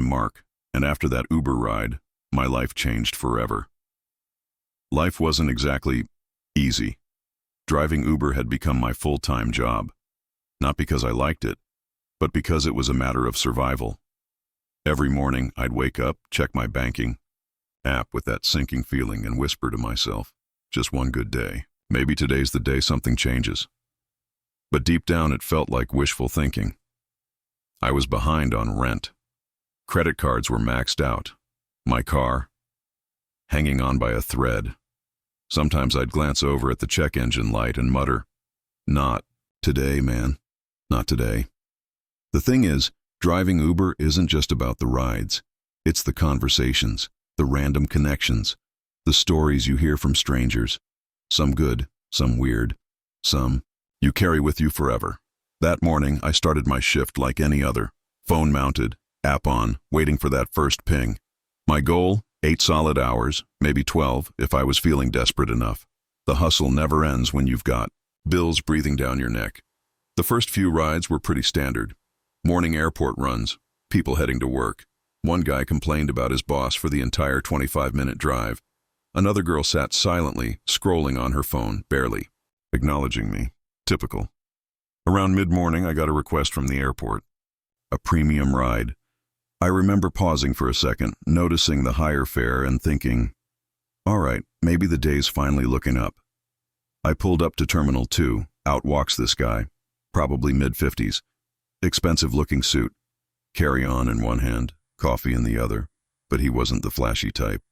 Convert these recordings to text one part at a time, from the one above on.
2-time mark, and after that Uber ride, my life changed forever. Life wasn't exactly easy. Driving Uber had become my full-time job, not because I liked it, but because it was a matter of survival. Every morning, I'd wake up, check my banking app with that sinking feeling and whisper to myself, just one good day. Maybe today's the day something changes. But deep down, it felt like wishful thinking. I was behind on rent. Credit cards were maxed out. My car, hanging on by a thread. Sometimes I'd glance over at the check engine light and mutter, "Not today, man. Not today." The thing is, driving Uber isn't just about the rides. It's the conversations, the random connections, the stories you hear from strangers. Some good, some weird, some you carry with you forever. That morning, I started my shift like any other. Phone mounted, app on, waiting for that first ping. My goal, 8 solid hours, maybe 12 if I was feeling desperate enough. The hustle never ends when you've got bills breathing down your neck. The first few rides were pretty standard. Morning airport runs, people heading to work. One guy complained about his boss for the entire 25-minute drive. Another girl sat silently, scrolling on her phone, barely acknowledging me. Typical. Around mid-morning, I got a request from the airport. A premium ride. I remember pausing for a second, noticing the higher fare and thinking, all right, maybe the day's finally looking up. I pulled up to Terminal 2. Out walks this guy, probably mid-50s. Expensive-looking suit. Carry-on in one hand, coffee in the other. But he wasn't the flashy type.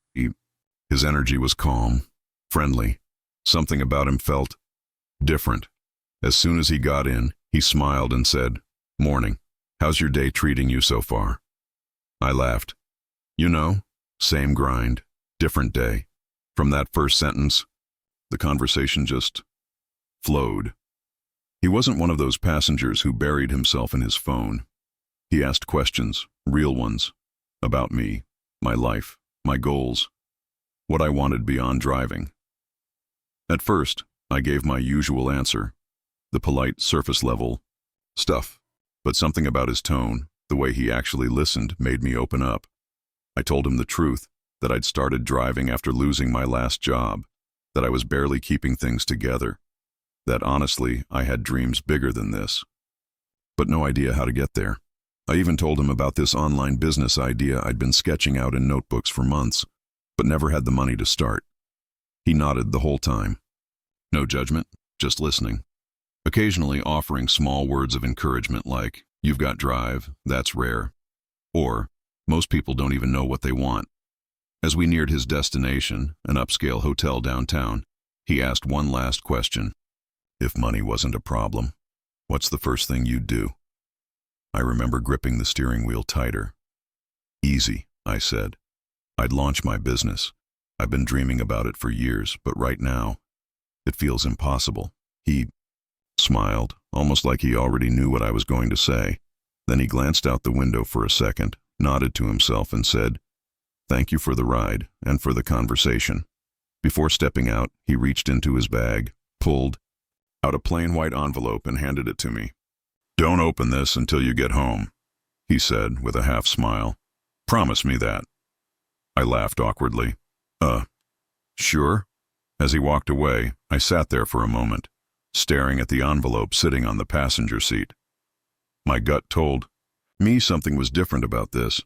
His energy was calm, friendly. Something about him felt different. As soon as he got in, he smiled and said, "Morning. How's your day treating you so far?" I laughed. You know, same grind, different day. From that first sentence, the conversation just flowed. He wasn't one of those passengers who buried himself in his phone. He asked questions, real ones, about me, my life, my goals, what I wanted beyond driving. At first, I gave my usual answer, the polite surface-level stuff. But something about his tone, the way he actually listened, made me open up. I told him the truth, that I'd started driving after losing my last job, that I was barely keeping things together, that honestly, I had dreams bigger than this, but no idea how to get there. I even told him about this online business idea I'd been sketching out in notebooks for months, but never had the money to start. He nodded the whole time. No judgment, just listening. Occasionally offering small words of encouragement like, "You've got drive, that's rare," or, "Most people don't even know what they want." As we neared his destination, an upscale hotel downtown, he asked one last question. "If money wasn't a problem, what's the first thing you'd do?" I remember gripping the steering wheel tighter. "Easy," I said. "I'd launch my business. I've been dreaming about it for years, but right now, it feels impossible." He smiled, almost like he already knew what I was going to say. Then he glanced out the window for a second, nodded to himself and said, "Thank you for the ride and for the conversation." Before stepping out, he reached into his bag, pulled out a plain white envelope and handed it to me. "Don't open this until you get home," he said with a half smile. "Promise me that." I laughed awkwardly. Sure." As he walked away, I sat there for a moment, staring at the envelope sitting on the passenger seat. My gut told me something was different about this,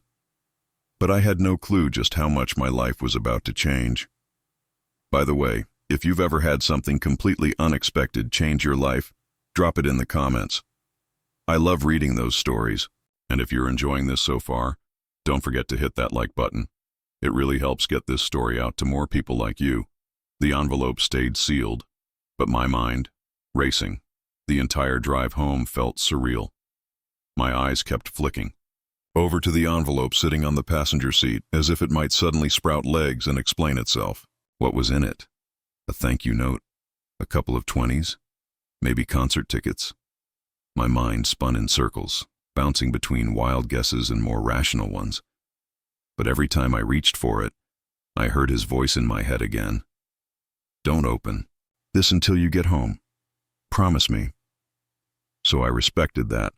but I had no clue just how much my life was about to change. By the way, if you've ever had something completely unexpected change your life, drop it in the comments. I love reading those stories, and if you're enjoying this so far, don't forget to hit that like button. It really helps get this story out to more people like you. The envelope stayed sealed, but my mind, racing. The entire drive home felt surreal. My eyes kept flicking over to the envelope sitting on the passenger seat, as if it might suddenly sprout legs and explain itself. What was in it? A thank you note? A couple of 20s? Maybe concert tickets? My mind spun in circles, bouncing between wild guesses and more rational ones. But every time I reached for it, I heard his voice in my head again. "Don't open this until you get home. Promise me." So I respected that.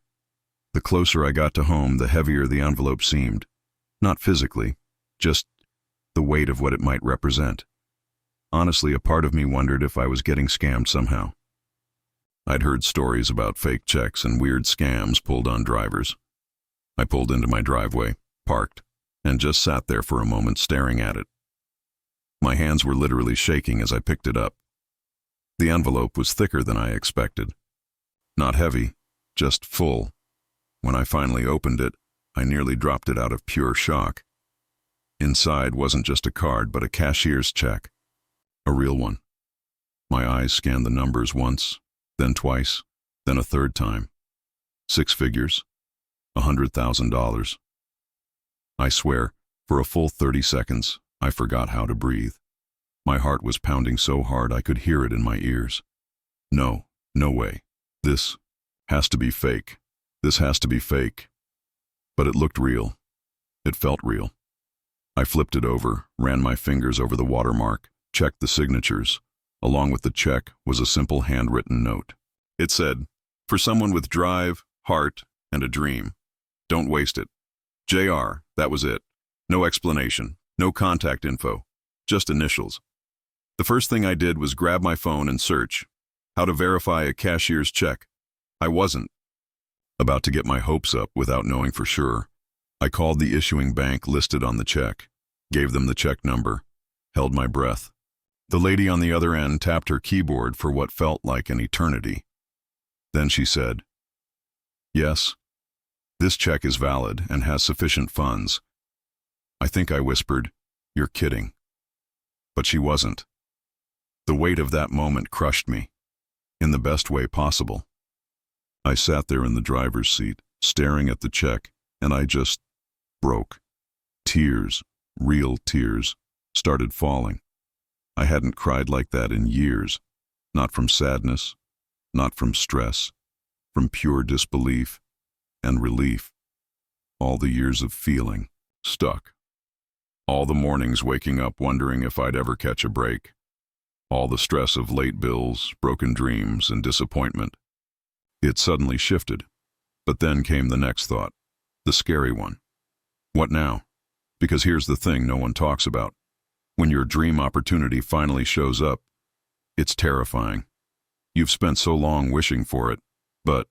The closer I got to home, the heavier the envelope seemed. Not physically, just the weight of what it might represent. Honestly, a part of me wondered if I was getting scammed somehow. I'd heard stories about fake checks and weird scams pulled on drivers. I pulled into my driveway, parked, and just sat there for a moment staring at it. My hands were literally shaking as I picked it up. The envelope was thicker than I expected. Not heavy, just full. When I finally opened it, I nearly dropped it out of pure shock. Inside wasn't just a card, but a cashier's check. A real one. My eyes scanned the numbers once, then twice, then a third time. 6 figures. $100,000. I swear, for a full 30 seconds, I forgot how to breathe. My heart was pounding so hard I could hear it in my ears. No way. This has to be fake. This has to be fake. But it looked real. It felt real. I flipped it over, ran my fingers over the watermark, checked the signatures. Along with the check was a simple handwritten note. It said, "For someone with drive, heart, and a dream. Don't waste it. JR, that was it. No explanation, no contact info, just initials." The first thing I did was grab my phone and search how to verify a cashier's check. I wasn't about to get my hopes up without knowing for sure. I called the issuing bank listed on the check, gave them the check number, held my breath. The lady on the other end tapped her keyboard for what felt like an eternity. Then she said, "Yes, this check is valid and has sufficient funds." I think I whispered, "You're kidding." But she wasn't. The weight of that moment crushed me, in the best way possible. I sat there in the driver's seat, staring at the check, and I just broke. Tears, real tears, started falling. I hadn't cried like that in years, not from sadness, not from stress, from pure disbelief and relief. All the years of feeling stuck. All the mornings waking up wondering if I'd ever catch a break. All the stress of late bills, broken dreams, and disappointment. It suddenly shifted. But then came the next thought, the scary one. What now? Because here's the thing no one talks about. When your dream opportunity finally shows up, it's terrifying. You've spent so long wishing for it, but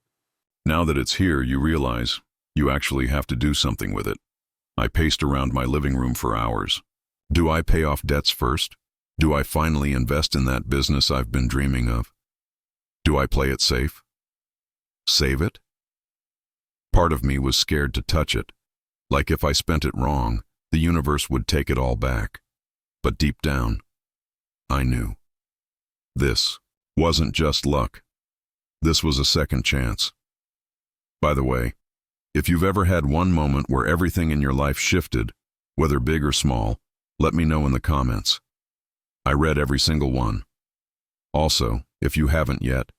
now that it's here, you realize you actually have to do something with it. I paced around my living room for hours. Do I pay off debts first? Do I finally invest in that business I've been dreaming of? Do I play it safe? Save it? Part of me was scared to touch it, like if I spent it wrong, the universe would take it all back. But deep down, I knew. This wasn't just luck. This was a second chance. By the way, if you've ever had one moment where everything in your life shifted, whether big or small, let me know in the comments. I read every single one. Also, if you haven't yet,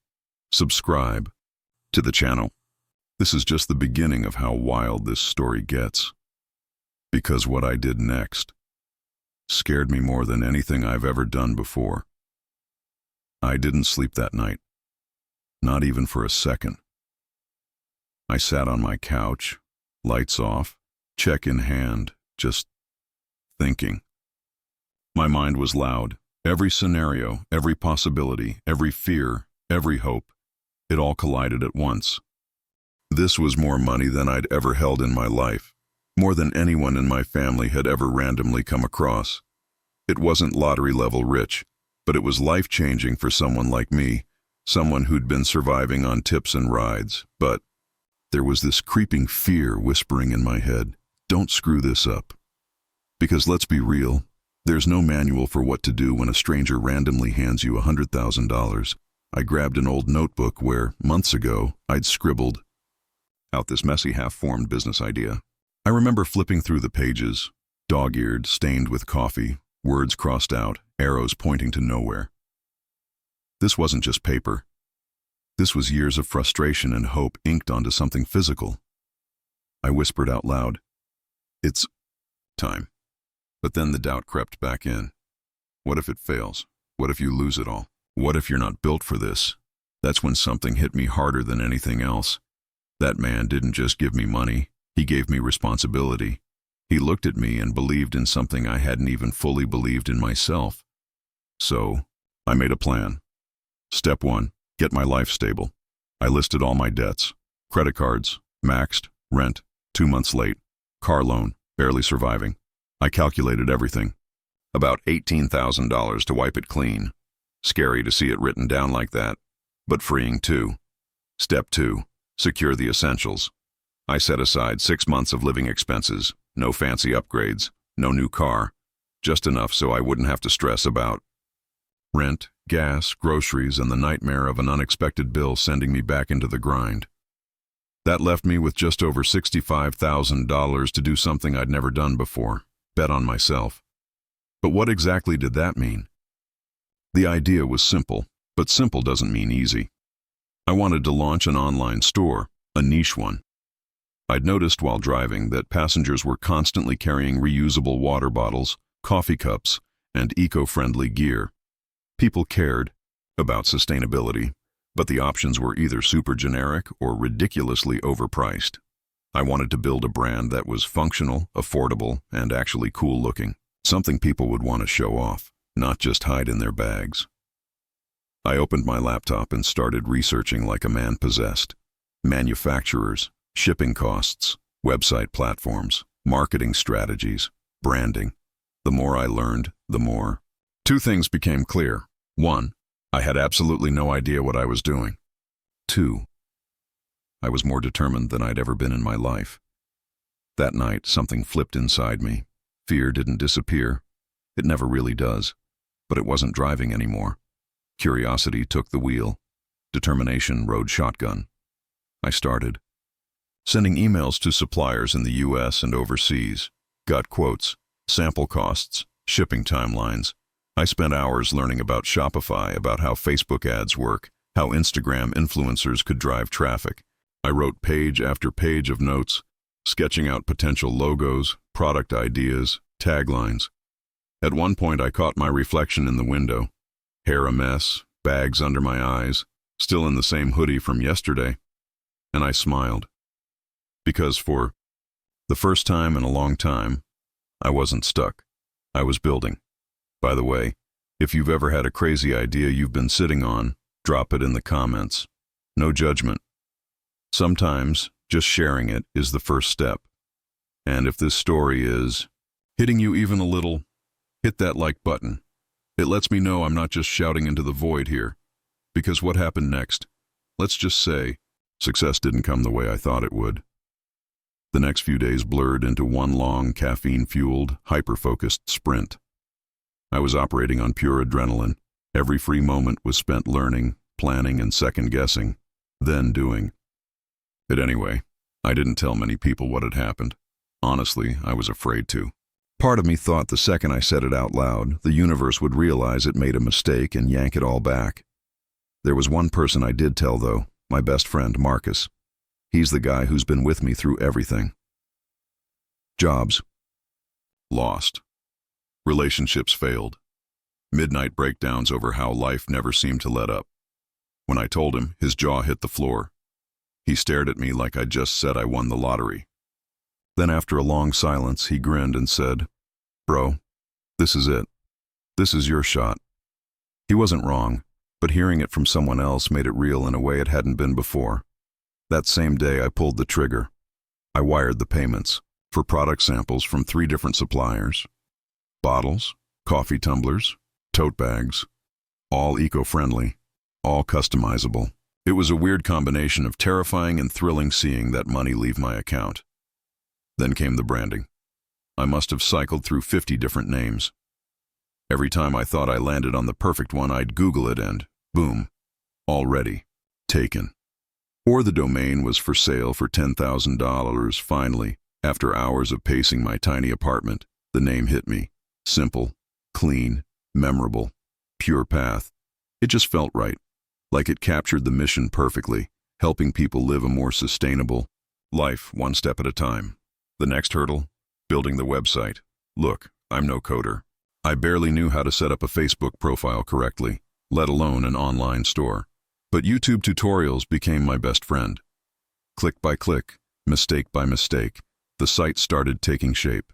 subscribe to the channel. This is just the beginning of how wild this story gets. Because what I did next scared me more than anything I've ever done before. I didn't sleep that night, not even for a second. I sat on my couch, lights off, check in hand, just thinking. My mind was loud. Every scenario, every possibility, every fear, every hope, it all collided at once. This was more money than I'd ever held in my life, more than anyone in my family had ever randomly come across. It wasn't lottery-level rich, but it was life-changing for someone like me, someone who'd been surviving on tips and rides. But there was this creeping fear whispering in my head, don't screw this up. Because let's be real, there's no manual for what to do when a stranger randomly hands you $100,000. I grabbed an old notebook where, months ago, I'd scribbled out this messy half-formed business idea. I remember flipping through the pages, dog-eared, stained with coffee, words crossed out, arrows pointing to nowhere. This wasn't just paper. This was years of frustration and hope inked onto something physical. I whispered out loud, "It's time." But then the doubt crept back in. What if it fails? What if you lose it all? What if you're not built for this? That's when something hit me harder than anything else. That man didn't just give me money, he gave me responsibility. He looked at me and believed in something I hadn't even fully believed in myself. So, I made a plan. Step 1, get my life stable. I listed all my debts. Credit cards, maxed, rent, 2 months late, car loan, barely surviving. I calculated everything. About $18,000 to wipe it clean. Scary to see it written down like that, but freeing too. Step 2, secure the essentials. I set aside 6 months of living expenses, no fancy upgrades, no new car, just enough so I wouldn't have to stress about rent, gas, groceries, and the nightmare of an unexpected bill sending me back into the grind. That left me with just over $65,000 to do something I'd never done before, bet on myself. But what exactly did that mean? The idea was simple, but simple doesn't mean easy. I wanted to launch an online store, a niche one. I'd noticed while driving that passengers were constantly carrying reusable water bottles, coffee cups, and eco-friendly gear. People cared about sustainability, but the options were either super generic or ridiculously overpriced. I wanted to build a brand that was functional, affordable, and actually cool looking. Something people would want to show off, not just hide in their bags. I opened my laptop and started researching like a man possessed. Manufacturers, shipping costs, website platforms, marketing strategies, branding. The more I learned, the more. 2 things became clear. 1, I had absolutely no idea what I was doing. 2, I was more determined than I'd ever been in my life. That night, something flipped inside me. Fear didn't disappear. It never really does. But it wasn't driving anymore. Curiosity took the wheel. Determination rode shotgun. I started sending emails to suppliers in the US and overseas. Got quotes, sample costs, shipping timelines. I spent hours learning about Shopify, about how Facebook ads work, how Instagram influencers could drive traffic. I wrote page after page of notes, sketching out potential logos, product ideas, taglines. At one point, I caught my reflection in the window. Hair a mess, bags under my eyes, still in the same hoodie from yesterday. And I smiled. Because for the first time in a long time, I wasn't stuck. I was building. By the way, if you've ever had a crazy idea you've been sitting on, drop it in the comments. No judgment. Sometimes, just sharing it is the first step. And if this story is hitting you even a little, hit that like button. It lets me know I'm not just shouting into the void here. Because what happened next? Let's just say, success didn't come the way I thought it would. The next few days blurred into one long, caffeine-fueled, hyper-focused sprint. I was operating on pure adrenaline. Every free moment was spent learning, planning, and second-guessing, then doing. But anyway, I didn't tell many people what had happened. Honestly, I was afraid to. Part of me thought the second I said it out loud, the universe would realize it made a mistake and yank it all back. There was one person I did tell, though, my best friend, Marcus. He's the guy who's been with me through everything. Jobs. Lost. Relationships failed. Midnight breakdowns over how life never seemed to let up. When I told him, his jaw hit the floor. He stared at me like I'd just said I won the lottery. Then after a long silence, he grinned and said, "Bro, this is it. This is your shot." He wasn't wrong, but hearing it from someone else made it real in a way it hadn't been before. That same day, I pulled the trigger. I wired the payments for product samples from 3 different suppliers. Bottles, coffee tumblers, tote bags, all eco-friendly, all customizable. It was a weird combination of terrifying and thrilling seeing that money leave my account. Then came the branding. I must have cycled through 50 different names. Every time I thought I landed on the perfect one, I'd Google it and, boom, already taken. Or the domain was for sale for $10,000. Finally, after hours of pacing my tiny apartment, the name hit me. Simple, clean, memorable, pure path. It just felt right, like it captured the mission perfectly, helping people live a more sustainable life one step at a time. The next hurdle, building the website. Look, I'm no coder. I barely knew how to set up a Facebook profile correctly, let alone an online store. But YouTube tutorials became my best friend. Click by click, mistake by mistake, the site started taking shape.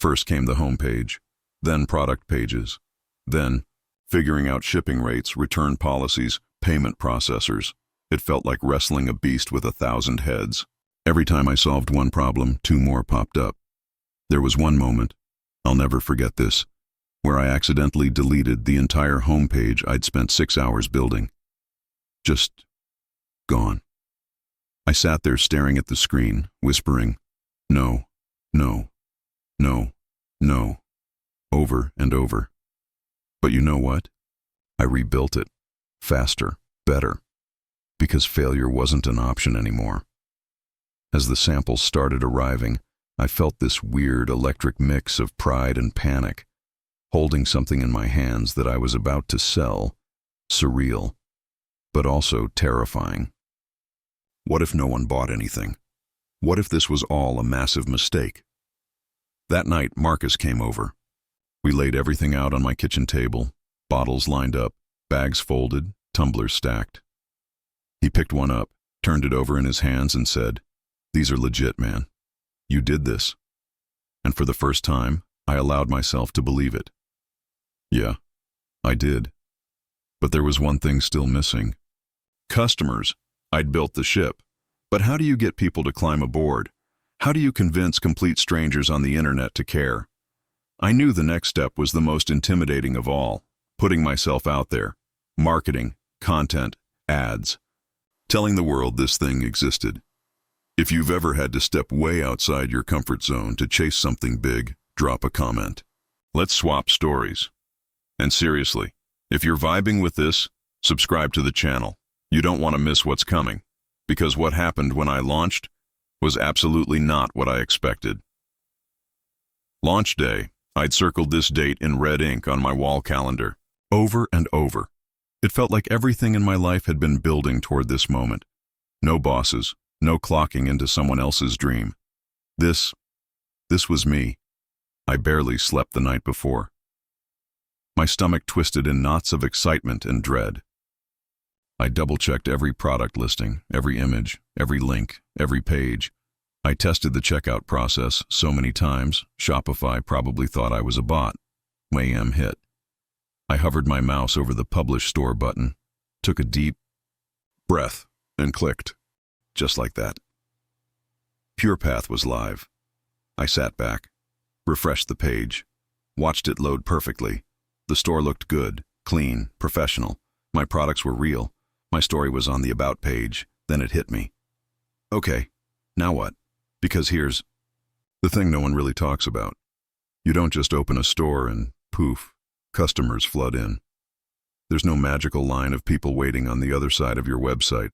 First came the home page, then product pages, then figuring out shipping rates, return policies, payment processors. It felt like wrestling a beast with 1,000 heads. Every time I solved one problem, 2 more popped up. There was one moment, I'll never forget this, where I accidentally deleted the entire home page I'd spent 6 hours building. Just gone. I sat there staring at the screen, whispering, "No, no, no, no," over and over. But you know what? I rebuilt it. Faster, better. Because failure wasn't an option anymore. As the samples started arriving, I felt this weird electric mix of pride and panic, holding something in my hands that I was about to sell, surreal, but also terrifying. What if no one bought anything? What if this was all a massive mistake? That night, Marcus came over. We laid everything out on my kitchen table, bottles lined up, bags folded, tumblers stacked. He picked one up, turned it over in his hands and said, "These are legit, man. You did this." And for the first time, I allowed myself to believe it. Yeah, I did. But there was one thing still missing. Customers. I'd built the ship. But how do you get people to climb aboard? How do you convince complete strangers on the internet to care? I knew the next step was the most intimidating of all, putting myself out there. Marketing, content, ads. Telling the world this thing existed. If you've ever had to step way outside your comfort zone to chase something big, drop a comment. Let's swap stories. And seriously, if you're vibing with this, subscribe to the channel. You don't want to miss what's coming, because what happened when I launched was absolutely not what I expected. Launch day. I'd circled this date in red ink on my wall calendar, over and over. It felt like everything in my life had been building toward this moment. No bosses, no clocking into someone else's dream. This was me. I barely slept the night before. My stomach twisted in knots of excitement and dread. I double-checked every product listing, every image, every link, every page. I tested the checkout process so many times, Shopify probably thought I was a bot. My AM hit. I hovered my mouse over the Publish Store button, took a deep breath, and clicked. Just like that. PurePath was live. I sat back, refreshed the page, watched it load perfectly. The store looked good, clean, professional. My products were real. My story was on the About page. Then it hit me. Okay, now what? Because here's the thing no one really talks about. You don't just open a store and poof, customers flood in. There's no magical line of people waiting on the other side of your website,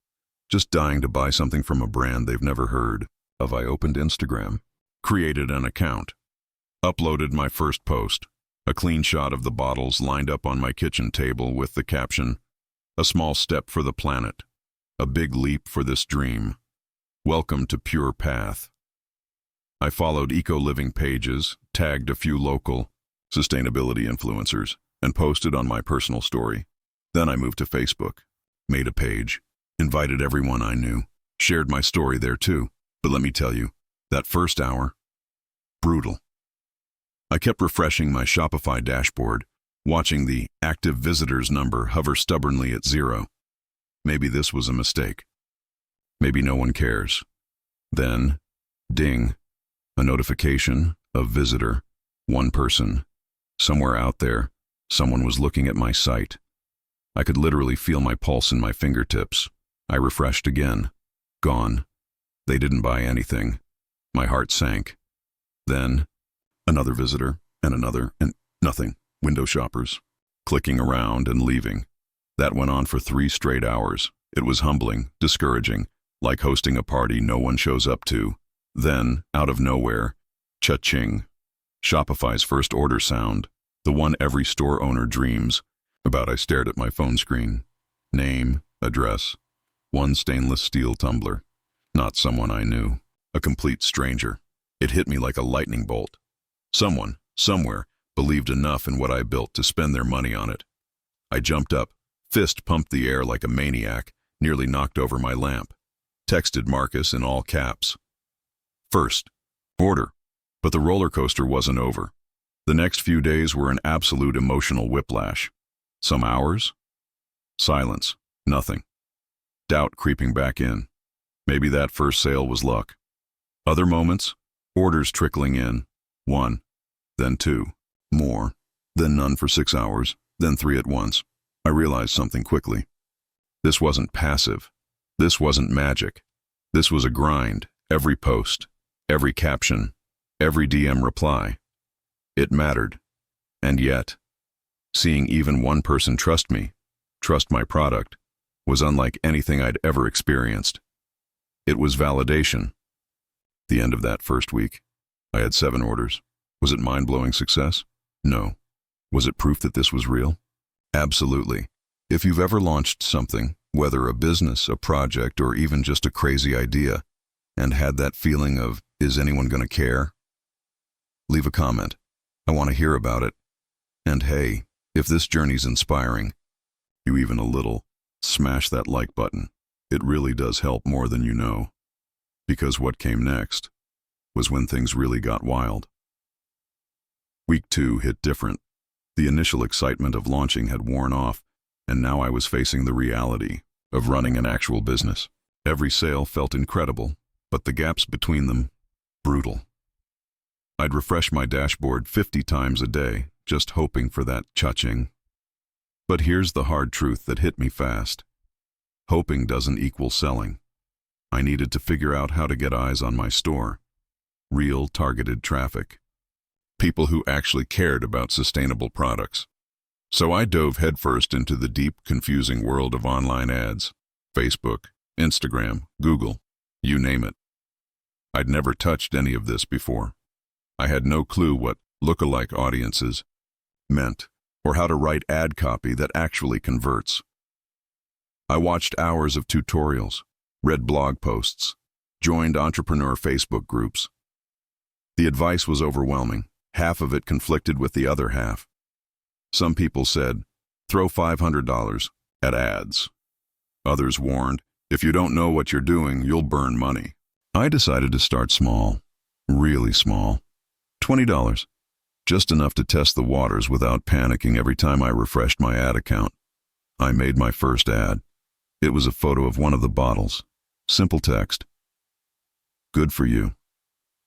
just dying to buy something from a brand they've never heard of. I opened Instagram, created an account, uploaded my first post, a clean shot of the bottles lined up on my kitchen table with the caption, "A small step for the planet, a big leap for this dream. Welcome to PurePath." I followed eco-living pages, tagged a few local sustainability influencers, and posted on my personal story. Then I moved to Facebook, made a page, invited everyone I knew, shared my story there too. But let me tell you, that first hour, brutal. I kept refreshing my Shopify dashboard, watching the active visitors number hover stubbornly at 0. Maybe this was a mistake. Maybe no one cares. Then, ding, a notification, a visitor, one person. Somewhere out there, someone was looking at my site. I could literally feel my pulse in my fingertips. I refreshed again. Gone. They didn't buy anything. My heart sank. Then, another visitor, and another, and nothing. Window shoppers. Clicking around and leaving. That went on for 3 straight hours. It was humbling, discouraging, like hosting a party no one shows up to. Then, out of nowhere, cha-ching. Shopify's first order sound, the one every store owner dreams about. I stared at my phone screen. Name, address, one stainless steel tumbler. Not someone I knew, a complete stranger. It hit me like a lightning bolt. Someone, somewhere, believed enough in what I built to spend their money on it. I jumped up, fist pumped the air like a maniac, nearly knocked over my lamp. Texted Marcus in all caps. First order. But the roller coaster wasn't over. The next few days were an absolute emotional whiplash. Some hours? Silence. Nothing. Doubt creeping back in. Maybe that first sale was luck. Other moments? Orders trickling in. 1, then 2, more, then none for 6 hours, then 3 at once. I realized something quickly. This wasn't passive. This wasn't magic. This was a grind. Every post, every caption, every DM reply. It mattered. And yet, seeing even one person trust me, trust my product, was unlike anything I'd ever experienced. It was validation. The end of that first week, I had 7 orders. Was it mind-blowing success? No. Was it proof that this was real? Absolutely. If you've ever launched something, whether a business, a project, or even just a crazy idea, and had that feeling of, is anyone going to care? Leave a comment. I want to hear about it. And hey, if this journey's inspiring, you even a little, smash that like button. It really does help more than you know. Because what came next was when things really got wild. Week 2 hit different. The initial excitement of launching had worn off, and now I was facing the reality of running an actual business. Every sale felt incredible, but the gaps between them, brutal. I'd refresh my dashboard 50 times a day, just hoping for that cha-ching. But here's the hard truth that hit me fast. Hoping doesn't equal selling. I needed to figure out how to get eyes on my store. Real targeted traffic. People who actually cared about sustainable products. So I dove headfirst into the deep, confusing world of online ads. Facebook, Instagram, Google, you name it. I'd never touched any of this before. I had no clue what lookalike audiences meant, or how to write ad copy that actually converts. I watched hours of tutorials, read blog posts, joined entrepreneur Facebook groups. The advice was overwhelming. Half of it conflicted with the other half. Some people said, throw $500 at ads. Others warned, if you don't know what you're doing, you'll burn money. I decided to start small, really small. $20, just enough to test the waters without panicking every time I refreshed my ad account. I made my first ad. It was a photo of one of the bottles. Simple text. Good for you.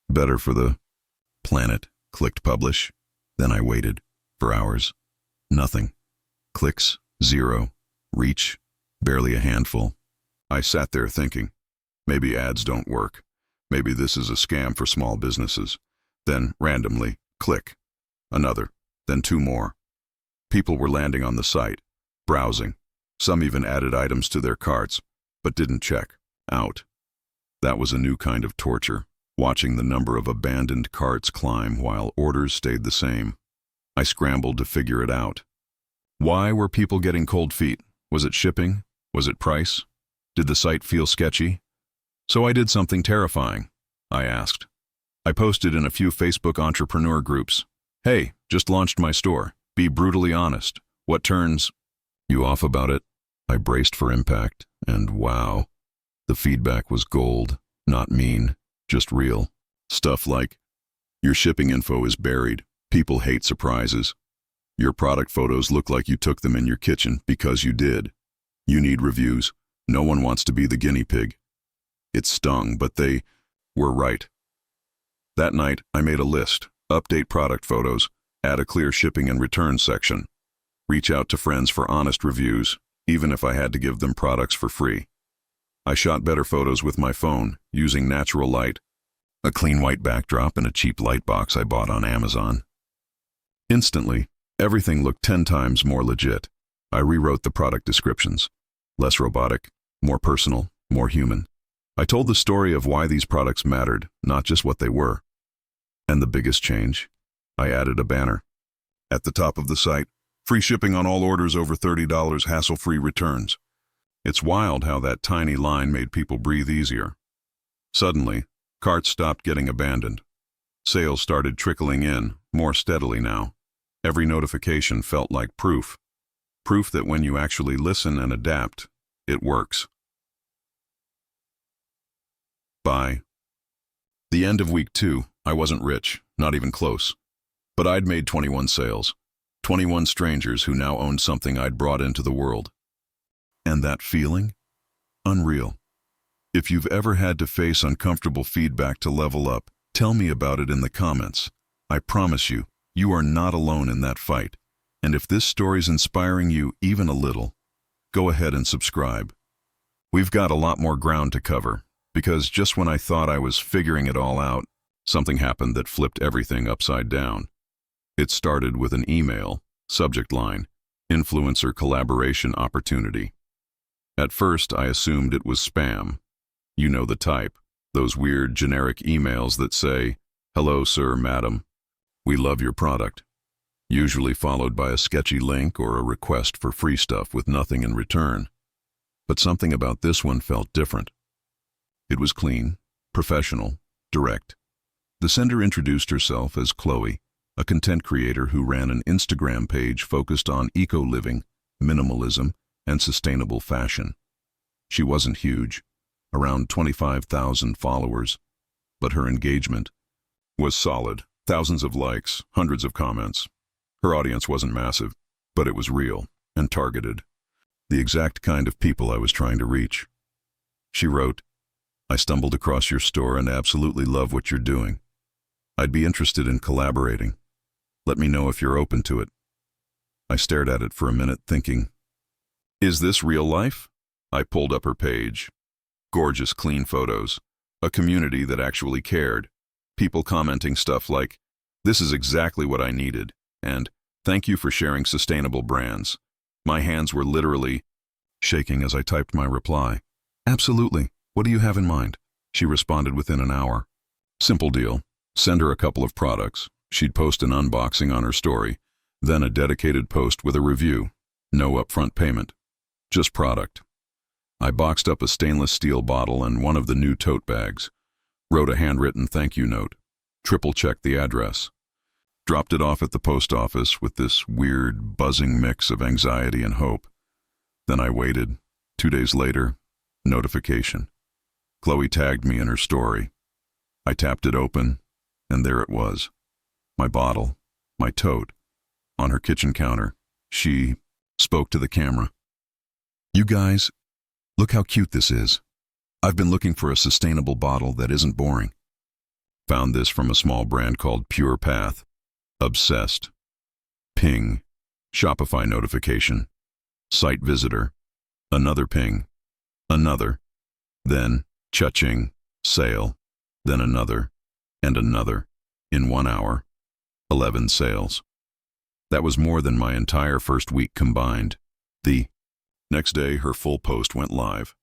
Better for the planet. Clicked publish. Then I waited for hours. Nothing. Clicks, 0. Reach, barely a handful. I sat there thinking, maybe ads don't work. Maybe this is a scam for small businesses. Then, randomly, click. Another, then 2 more. People were landing on the site, browsing. Some even added items to their carts, but didn't check out. That was a new kind of torture. Watching the number of abandoned carts climb while orders stayed the same. I scrambled to figure it out. Why were people getting cold feet? Was it shipping? Was it price? Did the site feel sketchy? So I did something terrifying. I asked. I posted in a few Facebook entrepreneur groups. Hey, just launched my store. Be brutally honest. What turns you off about it? I braced for impact, and wow. The feedback was gold, not mean. Just real. Stuff like, your shipping info is buried. People hate surprises. Your product photos look like you took them in your kitchen because you did. You need reviews. No one wants to be the guinea pig. It stung, but they were right. That night, I made a list. Update product photos. Add a clear shipping and return section. Reach out to friends for honest reviews, even if I had to give them products for free. I shot better photos with my phone, using natural light. A clean white backdrop and a cheap light box I bought on Amazon. Instantly, everything looked 10 times more legit. I rewrote the product descriptions. Less robotic, more personal, more human. I told the story of why these products mattered, not just what they were. And the biggest change? I added a banner. At the top of the site, free shipping on all orders over $30, hassle-free returns. It's wild how that tiny line made people breathe easier. Suddenly, carts stopped getting abandoned. Sales started trickling in, more steadily now. Every notification felt like proof. Proof that when you actually listen and adapt, it works. By the end of week 2, I wasn't rich, Not even close. But I'd made 21 sales. 21 strangers who now owned something I'd brought into the world. And that feeling? Unreal. If you've ever had to face uncomfortable feedback to level up, tell me about it in the comments. I promise you, you are not alone in that fight. And if this story's inspiring you even a little, go ahead and subscribe. We've got a lot more ground to cover, because just when I thought I was figuring it all out, something happened that flipped everything upside down. It started with an email, subject line, influencer collaboration opportunity. At first, I assumed it was spam. You know the type, those weird generic emails that say, "Hello, sir, madam. We love your product." Usually followed by a sketchy link or a request for free stuff with nothing in return. But something about this one felt different. It was clean, professional, direct. The sender introduced herself as Chloe, a content creator who ran an Instagram page focused on eco-living, minimalism, and sustainable fashion. She wasn't huge, around 25,000 followers, but her engagement was solid. Thousands of likes, hundreds of comments. Her audience wasn't massive, but it was real and targeted. The exact kind of people I was trying to reach. She wrote, "I stumbled across your store and absolutely love what you're doing. I'd be interested in collaborating. Let me know if you're open to it." I stared at it for a minute thinking, is this real life? I pulled up her page. Gorgeous, clean photos. A community that actually cared. People commenting stuff like, "This is exactly what I needed," and "Thank you for sharing sustainable brands." My hands were literally shaking as I typed my reply. "Absolutely. What do you have in mind?" She responded within an hour. Simple deal. Send her a couple of products. She'd post an unboxing on her story, then a dedicated post with a review. No upfront payment. Just product. I boxed up a stainless steel bottle and one of the new tote bags. Wrote a handwritten thank you note. Triple-checked the address. Dropped it off at the post office with this weird, buzzing mix of anxiety and hope. Then I waited. 2 days later, notification. Chloe tagged me in her story. I tapped it open, and there it was. My bottle, my tote, on her kitchen counter. She spoke to the camera. "You guys, look how cute this is. I've been looking for a sustainable bottle that isn't boring. Found this from a small brand called Pure Path. Obsessed." Ping. Shopify notification. Site visitor. Another ping. Another. Then, cha-ching. Sale. Then another. And another. In 1 hour. 11 sales. That was more than my entire first week combined. The next day, her full post went live.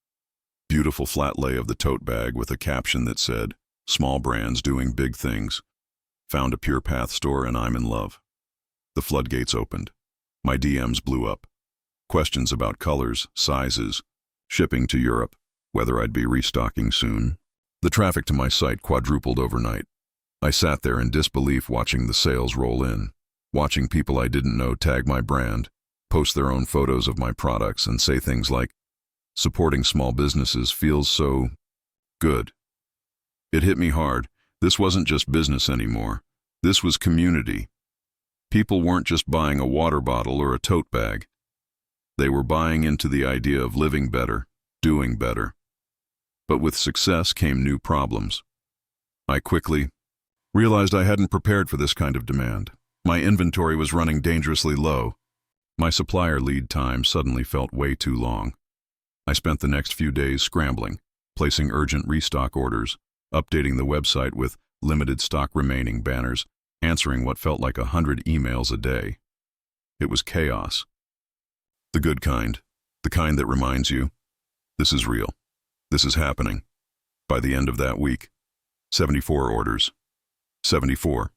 Beautiful flat lay of the tote bag with a caption that said, "Small brands doing big things. Found a Pure Path store and I'm in love." The floodgates opened. My DMs blew up. Questions about colors, sizes, shipping to Europe, whether I'd be restocking soon. The traffic to my site quadrupled overnight. I sat there in disbelief watching the sales roll in, watching people I didn't know tag my brand, post their own photos of my products and say things like, "Supporting small businesses feels so good." It hit me hard. This wasn't just business anymore. This was community. People weren't just buying a water bottle or a tote bag. They were buying into the idea of living better, doing better. But with success came new problems. I quickly realized I hadn't prepared for this kind of demand. My inventory was running dangerously low. My supplier lead time suddenly felt way too long. I spent the next few days scrambling, placing urgent restock orders, updating the website with limited stock remaining banners, answering what felt like 100 emails a day. It was chaos. The good kind, the kind that reminds you, this is real. This is happening. By the end of that week, 74 orders. 74.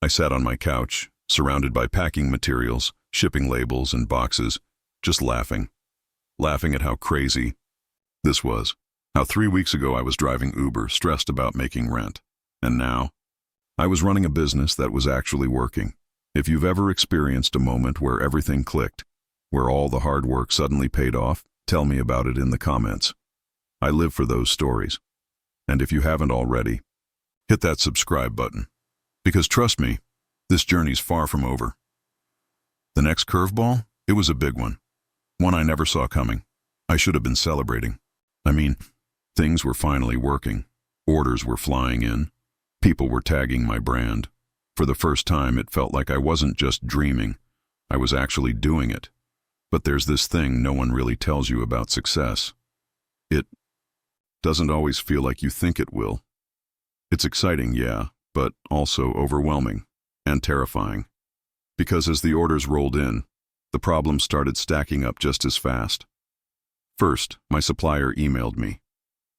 I sat on my couch, surrounded by packing materials, shipping labels, and boxes, just laughing. Laughing at how crazy this was. How 3 weeks ago I was driving Uber, stressed about making rent. And now, I was running a business that was actually working. If you've ever experienced a moment where everything clicked, where all the hard work suddenly paid off, tell me about it in the comments. I live for those stories. And if you haven't already, hit that subscribe button. Because trust me, this journey's far from over. The next curveball? It was a big one. One I never saw coming. I should have been celebrating. I mean, things were finally working. Orders were flying in. People were tagging my brand. For the first time, it felt like I wasn't just dreaming. I was actually doing it. But there's this thing no one really tells you about success. It doesn't always feel like you think it will. It's exciting, yeah, but also overwhelming and terrifying. Because as the orders rolled in, the problems started stacking up just as fast. First, my supplier emailed me.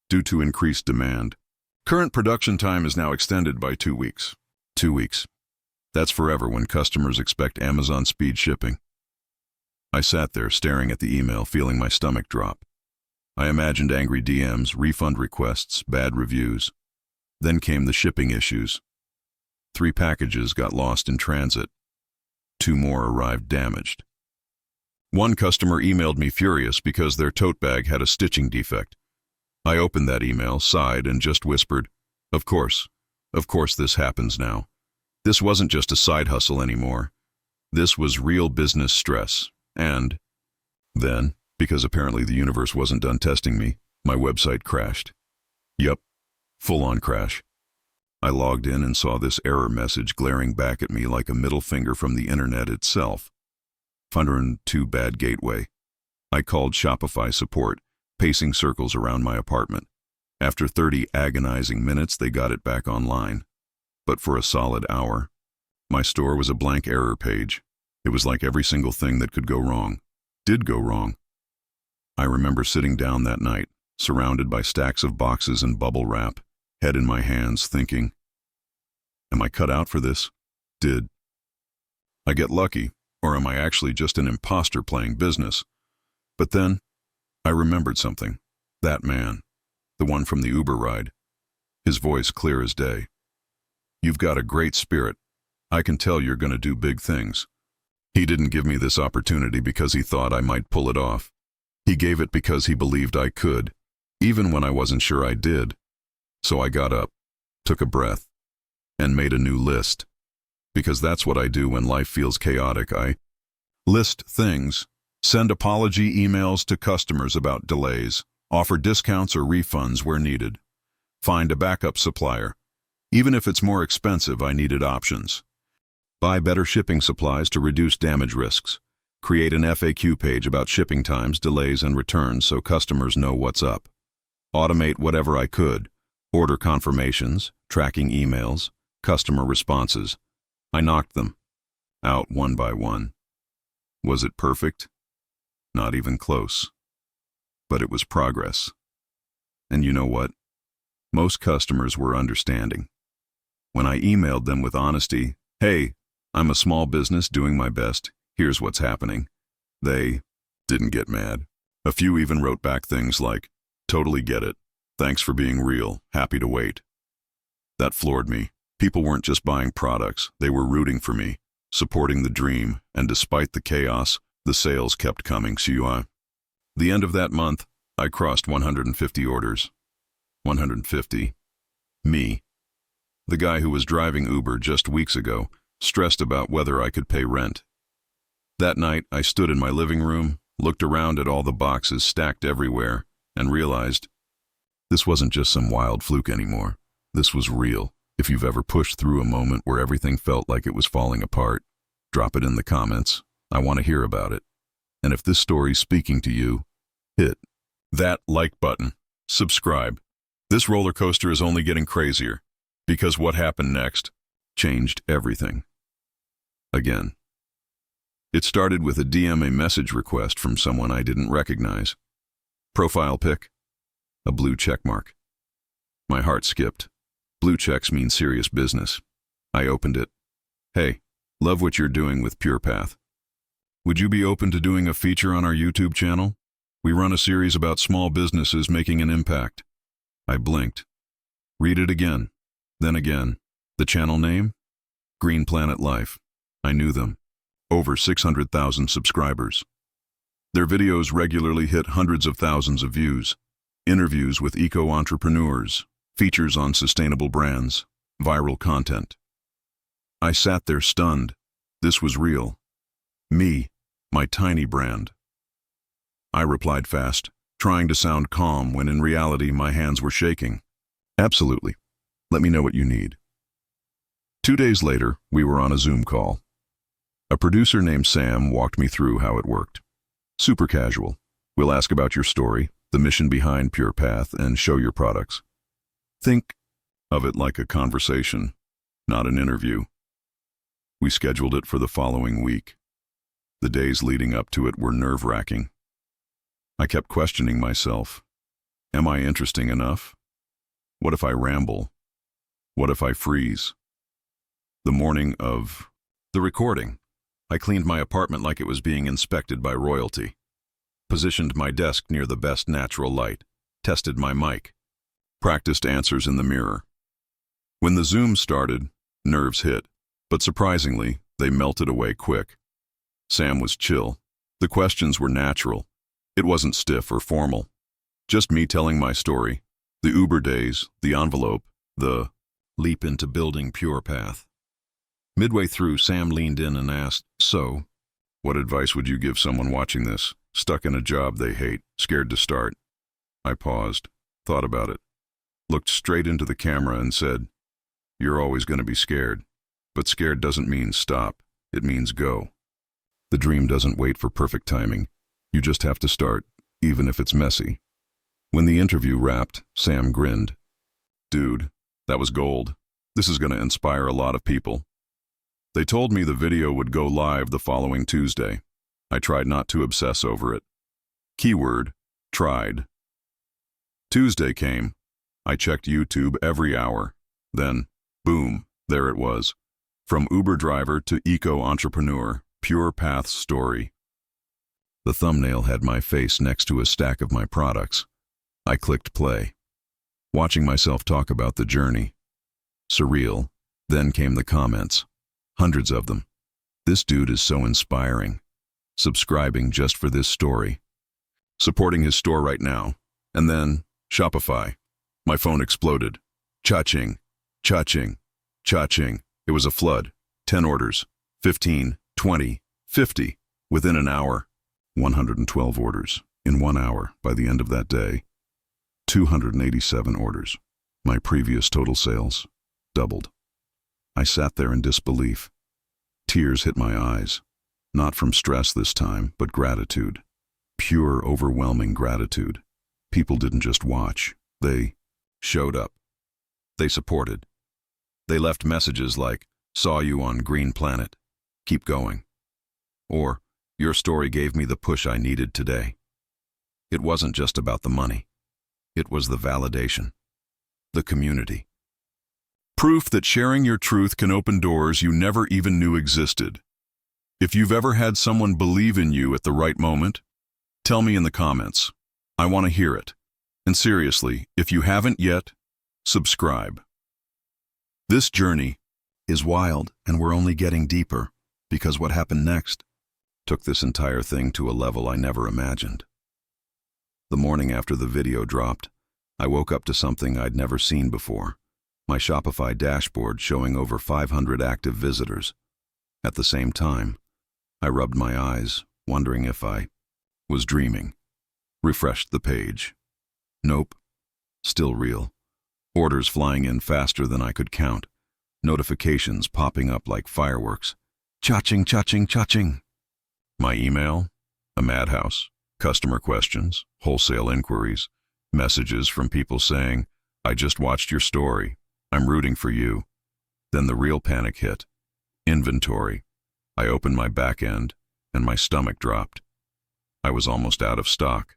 Due to increased demand, current production time is now extended by 2 weeks. 2 weeks. That's forever when customers expect Amazon speed shipping. I sat there staring at the email, feeling my stomach drop. I imagined angry DMs, refund requests, bad reviews. Then came the shipping issues. 3 packages got lost in transit. 2 more arrived damaged. One customer emailed me furious because their tote bag had a stitching defect. I opened that email, sighed, and just whispered, Of course this happens now. This wasn't just a side hustle anymore. This was real business stress. And then, because apparently the universe wasn't done testing me, my website crashed. Yup, full-on crash. I logged in and saw this error message glaring back at me like a middle finger from the internet itself. 102 bad gateway. I called Shopify support, pacing circles around my apartment. After 30 agonizing minutes, they got it back online. But for a solid hour, my store was a blank error page. It was like every single thing that could go wrong did go wrong. I remember sitting down that night, surrounded by stacks of boxes and bubble wrap, head in my hands, thinking, am I cut out for this? Did I get lucky, or am I actually just an imposter playing business? But then, I remembered something. That man, the one from the Uber ride, his voice clear as day. You've got a great spirit. I can tell you're going to do big things. He didn't give me this opportunity because he thought I might pull it off. He gave it because he believed I could, even when I wasn't sure I did. So I got up, took a breath, and made a new list. Because that's what I do when life feels chaotic. I list things, send apology emails to customers about delays, offer discounts or refunds where needed, find a backup supplier. Even if it's more expensive, I needed options. Buy better shipping supplies to reduce damage risks. Create an FAQ page about shipping times, delays, and returns so customers know what's up. Automate whatever I could. Order confirmations, tracking emails, customer responses. I knocked them out one by one. Was it perfect? Not even close. But it was progress. And you know what? Most customers were understanding. When I emailed them with honesty, hey, I'm a small business doing my best. Here's what's happening. They didn't get mad. A few even wrote back things like, totally get it. Thanks for being real. Happy to wait. That floored me. People weren't just buying products. They were rooting for me, supporting the dream, and despite the chaos, the sales kept coming. The end of that month, I crossed 150 orders. 150. Me. The guy who was driving Uber just weeks ago, stressed about whether I could pay rent. That night, I stood in my living room, looked around at all the boxes stacked everywhere, and realized this wasn't just some wild fluke anymore. This was real. If you've ever pushed through a moment where everything felt like it was falling apart, drop it in the comments. I want to hear about it. And if this story's speaking to you, hit that like button. Subscribe. This roller coaster is only getting crazier, because what happened next changed everything. Again. It started with a DM, a message request from someone I didn't recognize. Profile pic, a blue check mark. My heart skipped. Blue checks mean serious business. I opened it. Hey, love what you're doing with PurePath. Would you be open to doing a feature on our YouTube channel? We run a series about small businesses making an impact. I blinked. Read it again. Then again. The channel name? Green Planet Life. I knew them. Over 600,000 subscribers. Their videos regularly hit hundreds of thousands of views. Interviews with eco-entrepreneurs, features on sustainable brands, viral content. I sat there stunned. This was real. Me, my tiny brand. I replied fast, trying to sound calm when in reality my hands were shaking. Absolutely. Let me know what you need. 2 days later, we were on a Zoom call. A producer named Sam walked me through how it worked. Super casual. We'll ask about your story, the mission behind Pure Path, and show your products. Think of it like a conversation, not an interview. We scheduled it for the following week. The days leading up to it were nerve-wracking. I kept questioning myself. Am I interesting enough? What if I ramble? What if I freeze? The morning of the recording, I cleaned my apartment like it was being inspected by royalty. Positioned my desk near the best natural light. Tested my mic. Practiced answers in the mirror. When the Zoom started, nerves hit, but surprisingly, they melted away quick. Sam was chill. The questions were natural. It wasn't stiff or formal. Just me telling my story. The Uber days, the envelope, the leap into building Pure Path. Midway through, Sam leaned in and asked, "So, what advice would you give someone watching this, stuck in a job they hate, scared to start?" I paused, thought about it, looked straight into the camera and said, "You're always going to be scared. But scared doesn't mean stop. It means go. The dream doesn't wait for perfect timing. You just have to start, even if it's messy." When the interview wrapped, Sam grinned. "Dude, that was gold. This is going to inspire a lot of people." They told me the video would go live the following Tuesday. I tried not to obsess over it. Keyword, tried. Tuesday came. I checked YouTube every hour. Then, boom, there it was. From Uber driver to eco-entrepreneur, Pure Path's story. The thumbnail had my face next to a stack of my products. I clicked play. Watching myself talk about the journey. Surreal. Then came the comments. Hundreds of them. "This dude is so inspiring. Subscribing just for this story. Supporting his store right now." And then, Shopify. My phone exploded. Cha-ching, cha-ching, cha-ching. It was a flood. 10 orders. 15, 20, 50. Within an hour. 112 orders. In 1 hour, by the end of that day. 287 orders. My previous total sales doubled. I sat there in disbelief. Tears hit my eyes. Not from stress this time, but gratitude. Pure, overwhelming gratitude. People didn't just watch. They showed up. They supported. They left messages like, "Saw you on Green Planet. Keep going." Or, "Your story gave me the push I needed today." It wasn't just about the money. It was the validation. The community. Proof that sharing your truth can open doors you never even knew existed. If you've ever had someone believe in you at the right moment, tell me in the comments. I want to hear it. And seriously, if you haven't yet, subscribe. This journey is wild, and we're only getting deeper, because what happened next took this entire thing to a level I never imagined. The morning after the video dropped, I woke up to something I'd never seen before. My Shopify dashboard showing over 500 active visitors. At the same time, I rubbed my eyes, wondering if I was dreaming. Refreshed the page. Nope. Still real. Orders flying in faster than I could count. Notifications popping up like fireworks. Cha-ching, cha-ching, cha-ching. My email? A madhouse. Customer questions, wholesale inquiries, messages from people saying, "I just watched your story. I'm rooting for you." Then the real panic hit. Inventory. I opened my back end, and my stomach dropped. I was almost out of stock.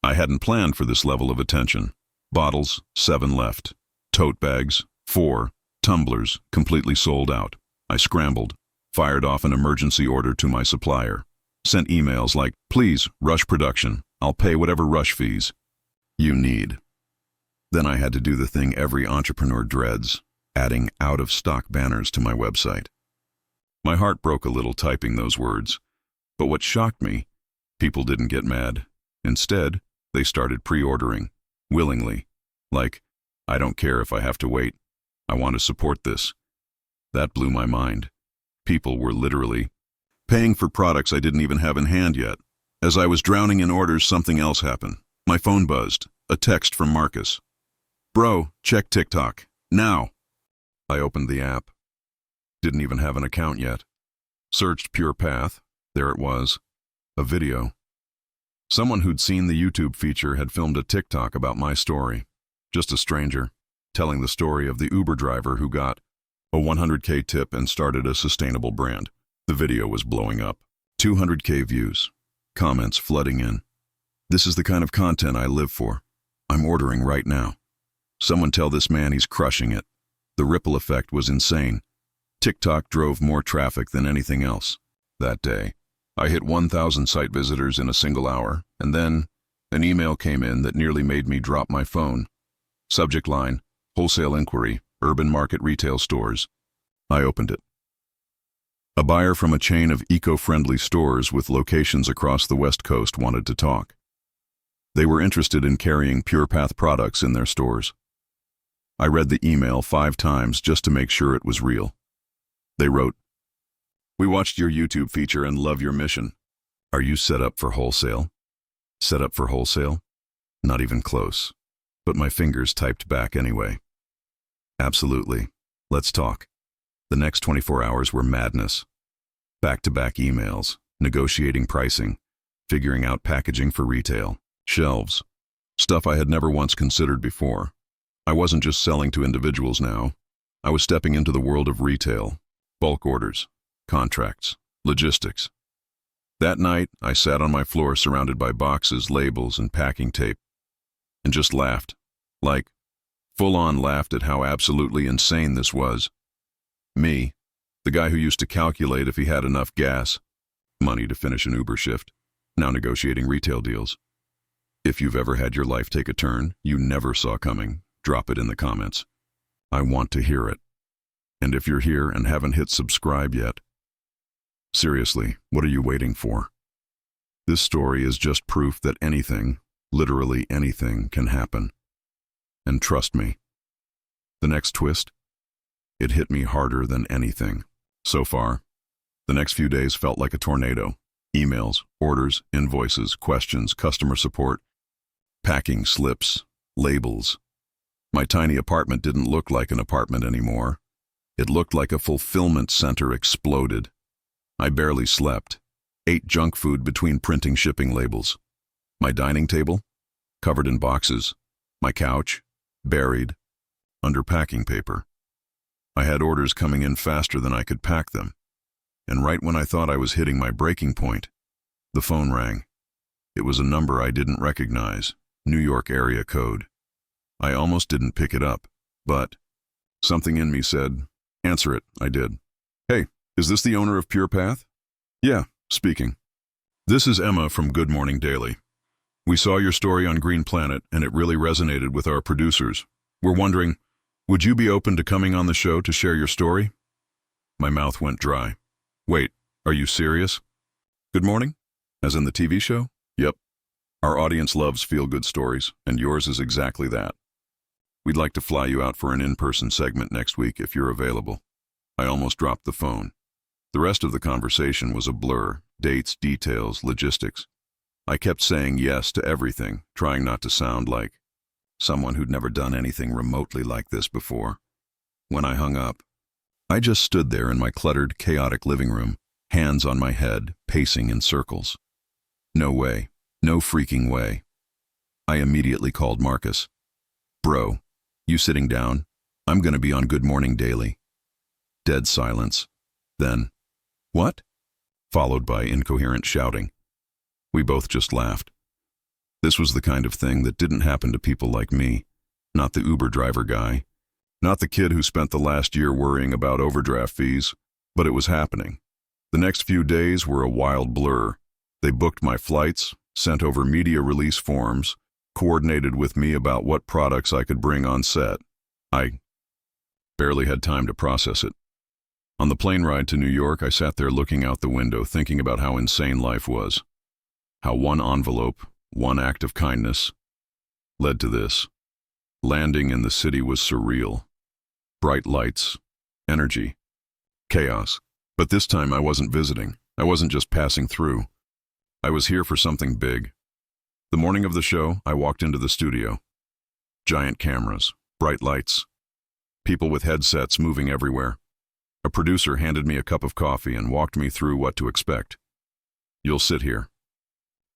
I hadn't planned for this level of attention. Bottles, 7 left. Tote bags, 4. Tumblers, completely sold out. I scrambled, fired off an emergency order to my supplier. Sent emails like, "Please, rush production. I'll pay whatever rush fees you need." Then I had to do the thing every entrepreneur dreads, adding out-of-stock banners to my website. My heart broke a little typing those words. But what shocked me, people didn't get mad. Instead, they started pre-ordering, willingly. Like, "I don't care if I have to wait. I want to support this." That blew my mind. People were literally paying for products I didn't even have in hand yet. As I was drowning in orders, something else happened. My phone buzzed. A text from Marcus. "Bro, check TikTok. Now." I opened the app. Didn't even have an account yet. Searched Pure Path. There it was. A video. Someone who'd seen the YouTube feature had filmed a TikTok about my story. Just a stranger, telling the story of the Uber driver who got a 100K tip and started a sustainable brand. The video was blowing up. 200K views. Comments flooding in. "This is the kind of content I live for. I'm ordering right now. Someone tell this man he's crushing it." The ripple effect was insane. TikTok drove more traffic than anything else. That day, I hit 1,000 site visitors in a single hour, and then an email came in that nearly made me drop my phone. Subject line, "Wholesale inquiry, urban market retail stores." I opened it. A buyer from a chain of eco-friendly stores with locations across the West Coast wanted to talk. They were interested in carrying Pure Path products in their stores. I read the email 5 times just to make sure it was real. They wrote, "We watched your YouTube feature and love your mission. Are you set up for wholesale?" Set up for wholesale? Not even close. But my fingers typed back anyway. "Absolutely. Let's talk." The next 24 hours were madness. Back-to-back emails, negotiating pricing, figuring out packaging for retail, shelves, stuff I had never once considered before. I wasn't just selling to individuals now. I was stepping into the world of retail, bulk orders, contracts, logistics. That night, I sat on my floor surrounded by boxes, labels, and packing tape, and just laughed. Like, full-on laughed at how absolutely insane this was. Me, the guy who used to calculate if he had enough gas, money to finish an Uber shift, now negotiating retail deals. If you've ever had your life take a turn you never saw coming, drop it in the comments. I want to hear it. And if you're here and haven't hit subscribe yet, seriously, what are you waiting for? This story is just proof that anything, literally anything, can happen. And trust me, the next twist, it hit me harder than anything. So far, the next few days felt like a tornado. Emails, orders, invoices, questions, customer support, packing slips, labels. My tiny apartment didn't look like an apartment anymore. It looked like a fulfillment center exploded. I barely slept, ate junk food between printing shipping labels. My dining table, covered in boxes. My couch, buried under packing paper. I had orders coming in faster than I could pack them. And right when I thought I was hitting my breaking point, the phone rang. It was a number I didn't recognize, New York area code. I almost didn't pick it up, but something in me said, "Answer it." I did. "Hey, is this the owner of Pure Path?" "Yeah, speaking." "This is Emma from Good Morning Daily. We saw your story on Green Planet and it really resonated with our producers. We're wondering, would you be open to coming on the show to share your story?" My mouth went dry. "Wait, are you serious?" "Good Morning? As in the TV show?" "Yep. Our audience loves feel-good stories, and yours is exactly that. We'd like to fly you out for an in-person segment next week if you're available." I almost dropped the phone. The rest of the conversation was a blur, dates, details, logistics. I kept saying yes to everything, trying not to sound like someone who'd never done anything remotely like this before. When I hung up, I just stood there in my cluttered, chaotic living room, hands on my head, pacing in circles. No way. No freaking way. I immediately called Marcus. "Bro, you sitting down? I'm gonna be on Good Morning Daily." Dead silence. Then, "What?" followed by incoherent shouting. We both just laughed. This was the kind of thing that didn't happen to people like me, not the Uber driver guy, not the kid who spent the last year worrying about overdraft fees, but it was happening. The next few days were a wild blur. They booked my flights, sent over media release forms, coordinated with me about what products I could bring on set. I barely had time to process it. On the plane ride to New York, I sat there looking out the window, thinking about how insane life was. How one envelope, one act of kindness, led to this. Landing in the city was surreal. Bright lights, energy, chaos. But this time I wasn't visiting. I wasn't just passing through. I was here for something big. The morning of the show, I walked into the studio. Giant cameras, bright lights, people with headsets moving everywhere. A producer handed me a cup of coffee and walked me through what to expect. You'll sit here.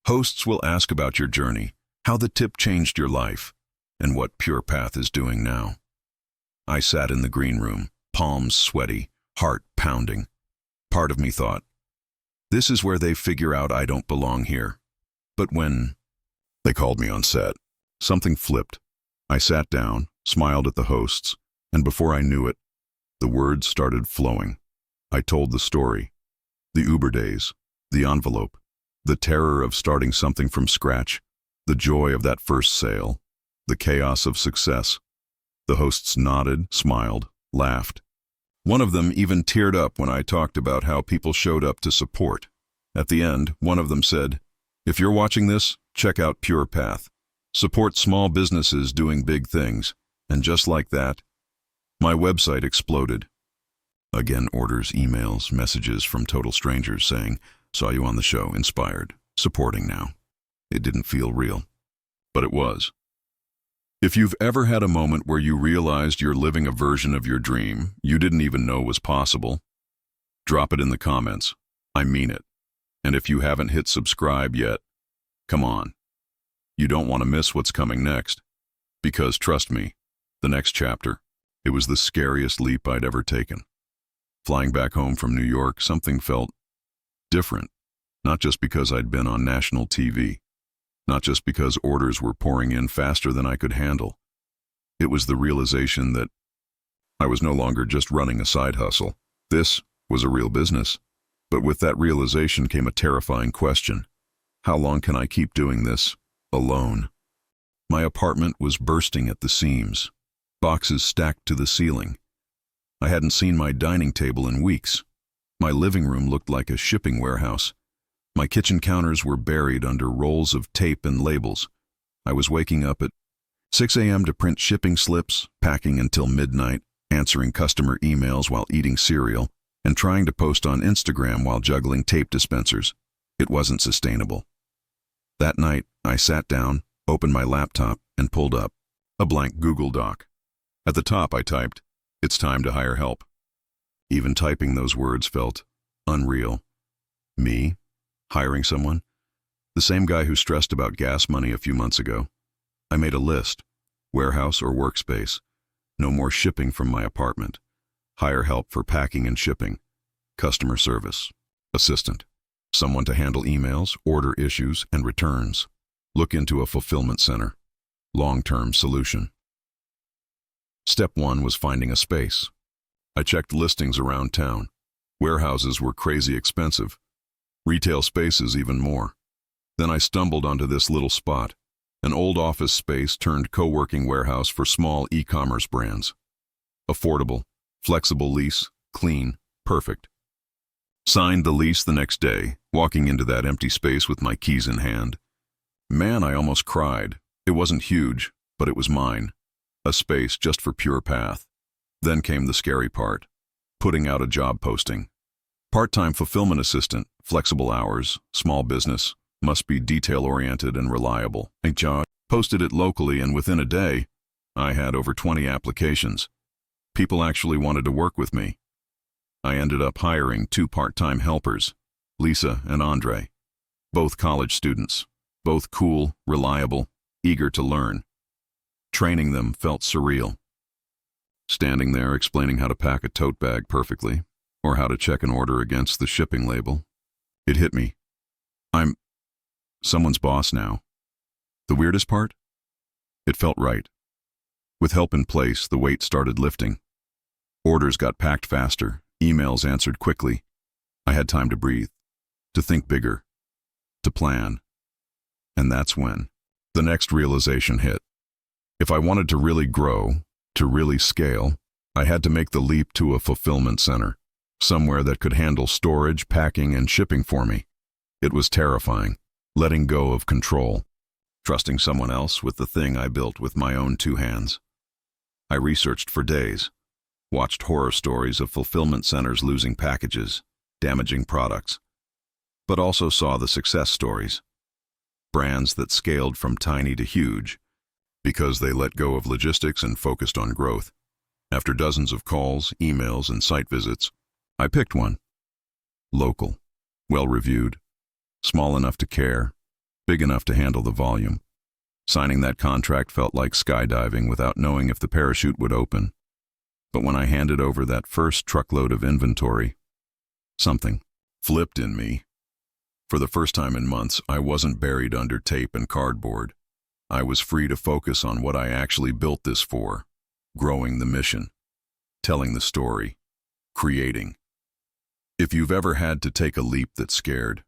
Hosts will ask about your journey, how the tip changed your life, and what Pure Path is doing now. I sat in the green room, palms sweaty, heart pounding. Part of me thought, this is where they figure out I don't belong here. But when they called me on set, something flipped. I sat down, smiled at the hosts, and before I knew it, the words started flowing. I told the story. The Uber days, the envelope, the terror of starting something from scratch, the joy of that first sale, the chaos of success. The hosts nodded, smiled, laughed. One of them even teared up when I talked about how people showed up to support. At the end, one of them said, if you're watching this, check out Pure Path. Support small businesses doing big things. And just like that, my website exploded. Again, orders, emails, messages from total strangers saying, saw you on the show, inspired, supporting now. It didn't feel real, but it was. If you've ever had a moment where you realized you're living a version of your dream you didn't even know was possible, drop it in the comments. I mean it. And if you haven't hit subscribe yet, come on. You don't want to miss what's coming next. Because trust me, the next chapter, it was the scariest leap I'd ever taken. Flying back home from New York, something felt different. Not just because I'd been on national TV. Not just because orders were pouring in faster than I could handle. It was the realization that I was no longer just running a side hustle. This was a real business. But with that realization came a terrifying question. How long can I keep doing this, alone? My apartment was bursting at the seams. Boxes stacked to the ceiling. I hadn't seen my dining table in weeks. My living room looked like a shipping warehouse. My kitchen counters were buried under rolls of tape and labels. I was waking up at 6 a.m. to print shipping slips, packing until midnight, answering customer emails while eating cereal, and trying to post on Instagram while juggling tape dispensers. It wasn't sustainable. That night, I sat down, opened my laptop, and pulled up a blank Google Doc. At the top I typed, "It's time to hire help." Even typing those words felt unreal. Me? Hiring someone? The same guy who stressed about gas money a few months ago. I made a list. Warehouse or workspace. No more shipping from my apartment. Hire help for packing and shipping. Customer service. Assistant. Someone to handle emails, order issues, and returns. Look into a fulfillment center. Long-term solution. Step 1 was finding a space. I checked listings around town. Warehouses were crazy expensive. Retail spaces even more. Then I stumbled onto this little spot, an old office space turned co-working warehouse for small e-commerce brands. Affordable, flexible lease, clean, perfect. Signed the lease the next day, walking into that empty space with my keys in hand. Man, I almost cried. It wasn't huge, but it was mine. A space just for Pure Path. Then came the scary part, putting out a job posting. Part-time fulfillment assistant, flexible hours, small business, must be detail-oriented and reliable. I posted it locally, and within a day, I had over 20 applications. People actually wanted to work with me. I ended up hiring 2 part-time helpers, Lisa and Andre. Both college students, both cool, reliable, eager to learn. Training them felt surreal. Standing there explaining how to pack a tote bag perfectly, or how to check an order against the shipping label. It hit me. I'm someone's boss now. The weirdest part? It felt right. With help in place, the weight started lifting. Orders got packed faster, emails answered quickly. I had time to breathe, to think bigger, to plan. And that's when the next realization hit. If I wanted to really grow, to really scale, I had to make the leap to a fulfillment center. Somewhere that could handle storage, packing, and shipping for me. It was terrifying, letting go of control, trusting someone else with the thing I built with my own 2 hands. I researched for days. watched horror stories of fulfillment centers losing packages, damaging products, but also saw the success stories. Brands that scaled from tiny to huge because they let go of logistics and focused on growth. After dozens of calls, emails, and site visits, I picked one. Local, well-reviewed, small enough to care, big enough to handle the volume. Signing that contract felt like skydiving without knowing if the parachute would open. But when I handed over that first truckload of inventory, something flipped in me. For the first time in months, I wasn't buried under tape and cardboard. I was free to focus on what I actually built this for: growing the mission, telling the story, creating. If you've ever had to take a leap that scared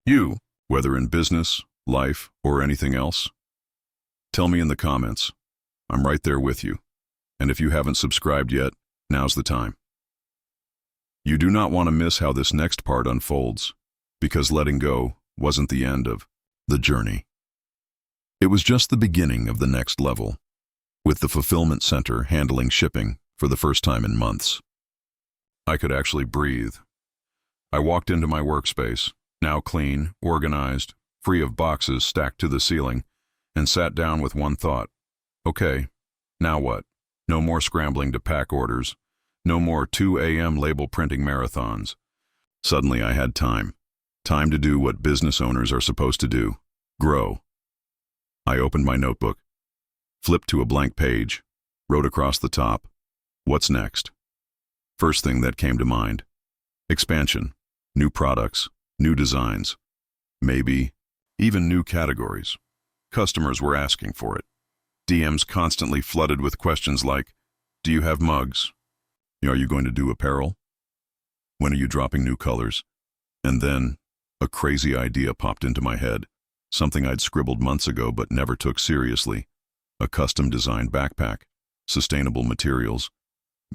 you, whether in business, life, or anything else, tell me in the comments. I'm right there with you. And if you haven't subscribed yet, now's the time. You do not want to miss how this next part unfolds, because letting go wasn't the end of the journey. It was just the beginning of the next level, with the fulfillment center handling shipping for the first time in months. I could actually breathe. I walked into my workspace, now clean, organized, free of boxes stacked to the ceiling, and sat down with one thought. Okay, now what? No more scrambling to pack orders. No more 2 a.m. label printing marathons. Suddenly I had time. Time to do what business owners are supposed to do: grow. I opened my notebook, flipped to a blank page, wrote across the top, "What's next?" First thing that came to mind: expansion, new products, new designs, maybe even new categories. Customers were asking for it. DMs constantly flooded with questions like, "Do you have mugs? Are you going to do apparel? When are you dropping new colors?" And then a crazy idea popped into my head, something I'd scribbled months ago but never took seriously: a custom-designed backpack, sustainable materials,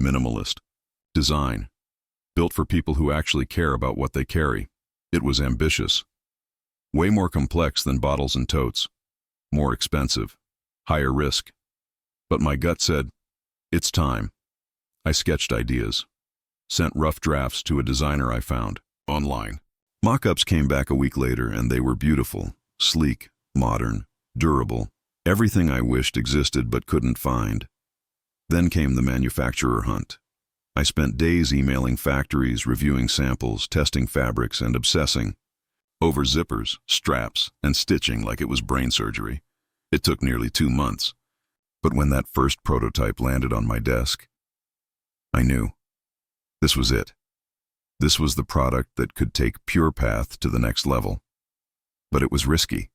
minimalist design, built for people who actually care about what they carry. It was ambitious, way more complex than bottles and totes, more expensive, higher risk. But my gut said, it's time. I sketched ideas, sent rough drafts to a designer I found online. Mock-ups came back a week later, and they were beautiful, sleek, modern, durable, everything I wished existed but couldn't find. Then came the manufacturer hunt. I spent days emailing factories, reviewing samples, testing fabrics, and obsessing over zippers, straps, and stitching like it was brain surgery. It took nearly 2 months. But when that first prototype landed on my desk, I knew. This was it. This was the product that could take PurePath to the next level. But it was risky.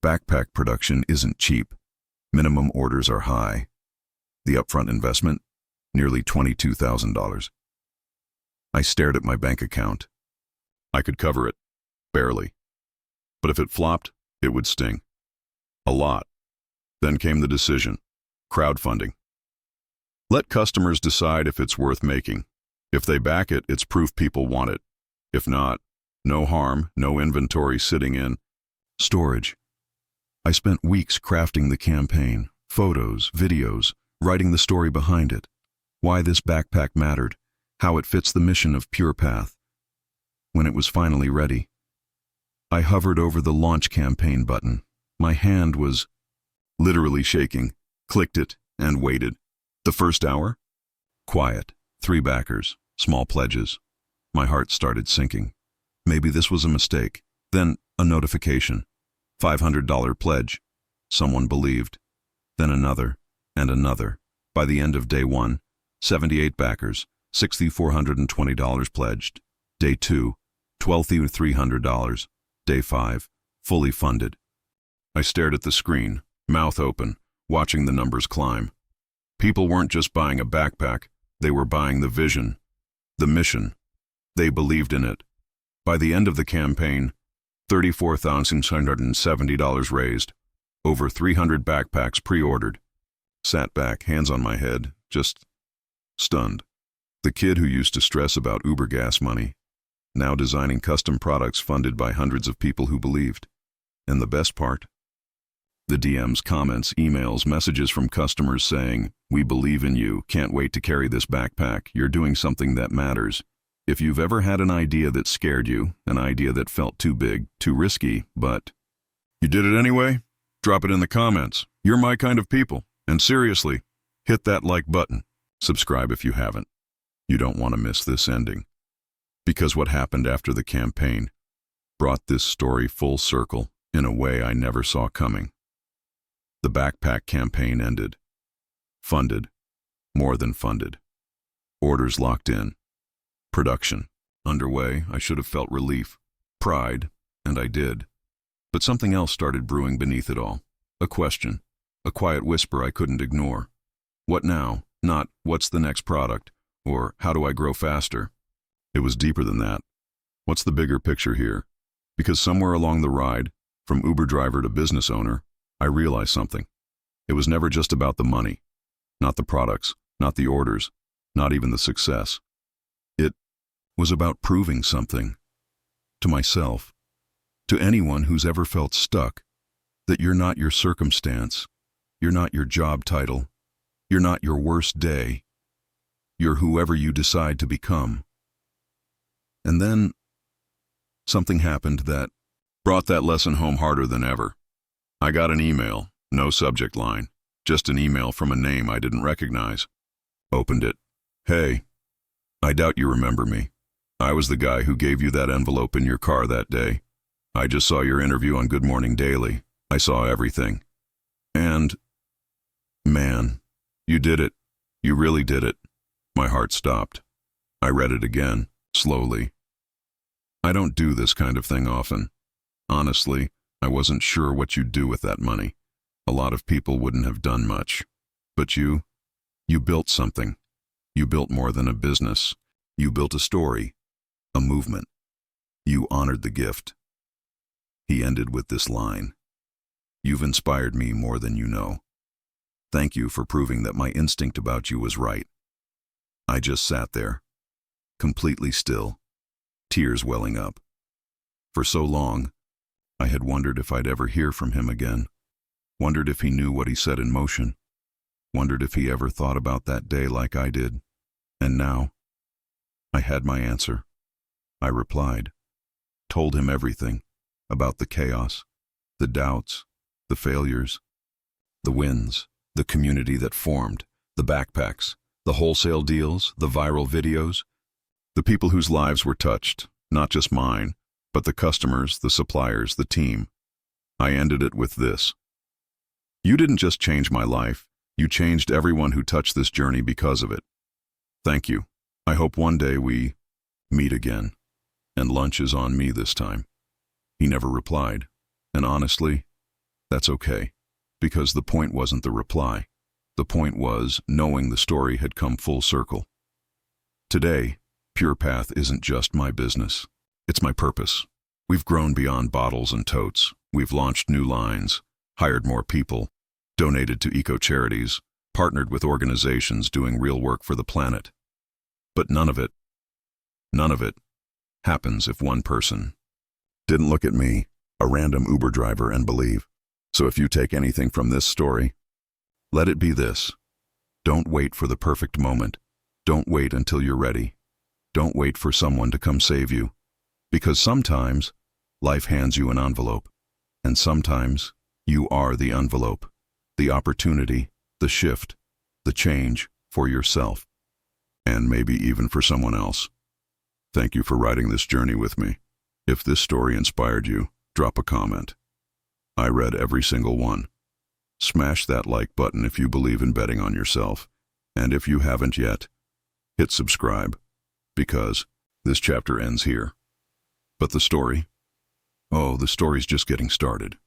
Backpack production isn't cheap. Minimum orders are high. The upfront investment, nearly $22,000. I stared at my bank account. I could cover it, barely. But if it flopped, it would sting. A lot. Then came the decision: crowdfunding. Let customers decide if it's worth making. If they back it, it's proof people want it. If not, no harm, no inventory sitting in storage. I spent weeks crafting the campaign, photos, videos, writing the story behind it, why this backpack mattered, how it fits the mission of PurePath. When it was finally ready, I hovered over the launch campaign button. My hand was literally shaking, clicked it, and waited. The first hour? Quiet. 3 backers, small pledges. My heart started sinking. Maybe this was a mistake. Then a notification. $500 pledge. Someone believed. Then another, and another. By the end of day 1, 78 backers, $6,420 pledged. Day 2, $12,300. Day 5, fully funded. I stared at the screen, mouth open, watching the numbers climb. People weren't just buying a backpack, they were buying the vision, the mission. They believed in it. By the end of the campaign, $34,670 raised, over 300 backpacks pre-ordered. Sat back, hands on my head, just stunned. The kid who used to stress about Uber gas money, now designing custom products funded by hundreds of people who believed. And the best part? The DMs, comments, emails, messages from customers saying, "We believe in you, can't wait to carry this backpack, you're doing something that matters." If you've ever had an idea that scared you, an idea that felt too big, too risky, but you did it anyway, drop it in the comments. You're my kind of people. And seriously, hit that like button. Subscribe if you haven't. You don't want to miss this ending. Because what happened after the campaign brought this story full circle in a way I never saw coming. The backpack campaign ended. Funded. More than funded. Orders locked in. Production underway. I should have felt relief, pride, and I did. But something else started brewing beneath it all. A question, a quiet whisper I couldn't ignore. What now? Not, what's the next product? Or, how do I grow faster? It was deeper than that. What's the bigger picture here? Because somewhere along the ride, from Uber driver to business owner, I realized something. It was never just about the money. Not the products, not the orders, not even the success. It was about proving something. To myself. To anyone who's ever felt stuck. That you're not your circumstance. You're not your job title. You're not your worst day. You're whoever you decide to become. And then, something happened that brought that lesson home harder than ever. I got an email, no subject line, just an email from a name I didn't recognize. Opened it. "Hey, I doubt you remember me. I was the guy who gave you that envelope in your car that day. I just saw your interview on Good Morning Daily. I saw everything. And, man, you did it. You really did it." My heart stopped. I read it again, slowly. I don't do this kind of thing often. Honestly, I wasn't sure what you'd do with that money. A lot of people wouldn't have done much. But you built something. You built more than a business. You built a story, a movement. You honored the gift. He ended with this line. "You've inspired me more than you know. Thank you for proving that my instinct about you was right." I just sat there, completely still, tears welling up. For so long, I had wondered if I'd ever hear from him again, wondered if he knew what he set in motion, wondered if he ever thought about that day like I did. And now, I had my answer. I replied, told him everything about the chaos, the doubts, the failures, the wins, the community that formed, the backpacks, the wholesale deals, the viral videos, the people whose lives were touched, not just mine, but the customers, the suppliers, the team. I ended it with this. You didn't just change my life, you changed everyone who touched this journey because of it. Thank you. I hope one day we meet again, and lunch is on me this time. He never replied, and honestly, that's okay, because the point wasn't the reply. The point was knowing the story had come full circle. Today, Pure Path isn't just my business. It's my purpose. We've grown beyond bottles and totes. We've launched new lines, hired more people, donated to eco-charities, partnered with organizations doing real work for the planet. But none of it happens if one person didn't look at me, a random Uber driver, and believe. So if you take anything from this story, let it be this. Don't wait for the perfect moment. Don't wait until you're ready. Don't wait for someone to come save you. Because sometimes, life hands you an envelope. And sometimes, you are the envelope, the opportunity, the shift, the change for yourself. And maybe even for someone else. Thank you for riding this journey with me. If this story inspired you, drop a comment. I read every single one. Smash that like button if you believe in betting on yourself. And if you haven't yet, hit subscribe. Because this chapter ends here. But the story? Oh, the story's just getting started.